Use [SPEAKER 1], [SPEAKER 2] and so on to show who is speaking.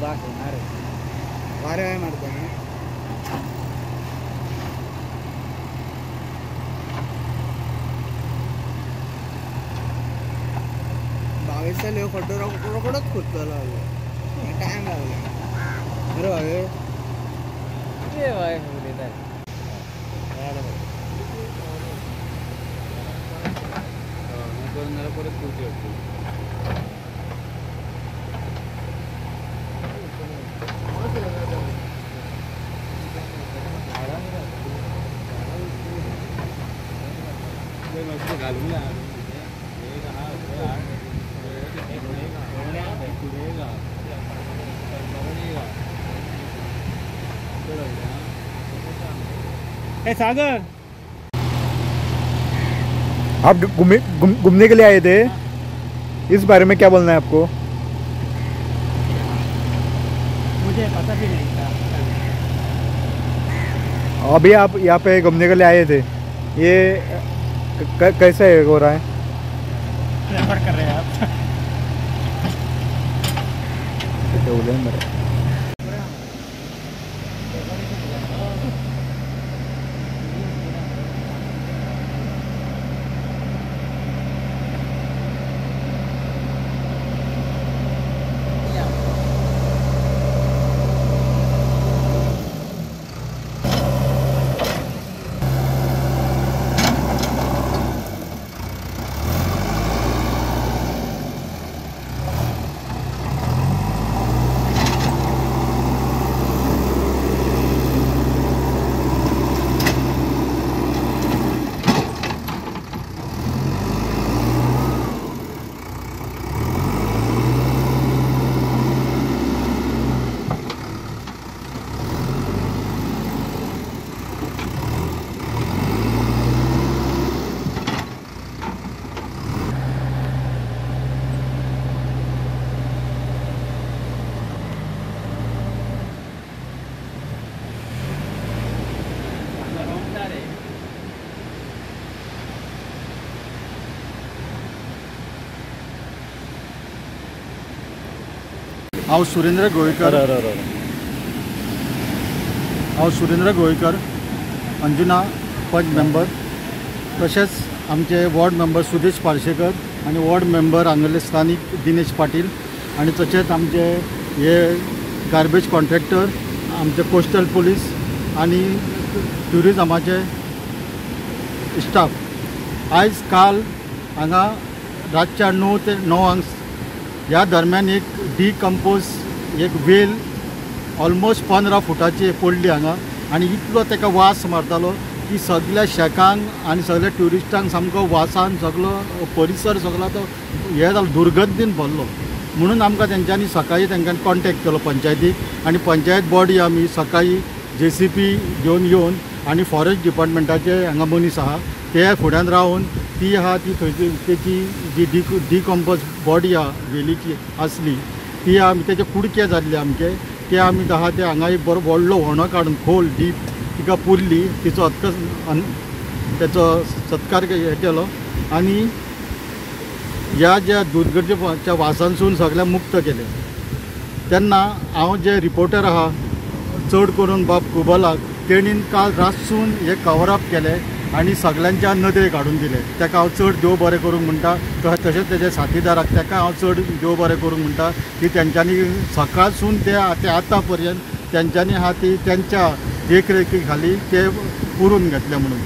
[SPEAKER 1] दाखवणार वारे आहे मारतो ना बावीस साल खड्डो रोकडच खोदतो लागलो टाइम लागला बरं भावे परत खुर्ची घालून सागर
[SPEAKER 2] आप घूमने के लिए आए थे, इस बारे में क्या बोलना है आपको?
[SPEAKER 1] मुझे पता भी नहीं था।
[SPEAKER 2] अभी आप यहाँ पे घूमने के लिए आए थे, ये कैसे हो रहा है?
[SPEAKER 1] रेफर कर रहे हैं आप?
[SPEAKER 3] हांव सुरेंद्र गोयकर अंजुना पंच मेंबर तशेंच आमचे वॉर्ड मेंबर सुदेश पार्सेकर आनी वॉर्ड मेंबर हांगले स्थानिक दिनेश पाटील आनी तशेंच आमचे हे गार्बेज कॉन्ट्रॅक्टर आमचे कोस्टल पुलीस आनी ट्युरिजमाचे स्टाफ आयज काल हांगा रातच्या 9 ते 9 ह्या दरम्यान एक डिकम्पोज एक वेल ऑलमोस्ट 15 फुटाची पडली हांगा आनी इतलो ताका वास मारतालो की सगळ्या शेकांक आनी सगळ्या ट्युरिस्टांक सामको वासान सगळो परिसर सगळो तो हे जालो दुर्गंधीन भरलो म्हणून आमकां तेंच्यांनी सकाळी तेंच्यांनी कॉन्टॅक्ट केलो पंचायतीक आनी पंचायत बॉडी आमी सकाळी JCP घेवन येवन आनी फॉरेस्ट डिपार्टमेंटाचे हांगा मनीस आहा ते फुड्यान रावन ती आहा ती थंयची तेची जी डिकम्पोज बॉडी आहा वेलीची आसली ती आमी तेचे कुडके जाल्ले आमचे ते आमी आहा ते हांगा एक बरो व्हडलो व्हणो काडून खोल डीप तिका पुरली तिचो तेचो सत्कार हे केलो आनी ह्या ज्या दुर्गंधेच्या वासांसून सगळ्यांक मुक्त केले तेन्ना हांव जे रिपोर्टर आहा चड करून बाब कुबलाक तेणीन काल रातसून हे कवरअप केले आनी सगळ्यांच्या नदरे काडून दिले ताका हांव चड देव बरें करूंक म्हणटा तशेंच तेजे साथीदाराक ताका हांव चड देव बरें करूंक म्हणटा की तेंच्यांनी सकाळसून ते आतां पर्यंत तेंच्यांनी आहा ती तेंच्या देखरेखी खाली ते पुरून घेतले म्हणून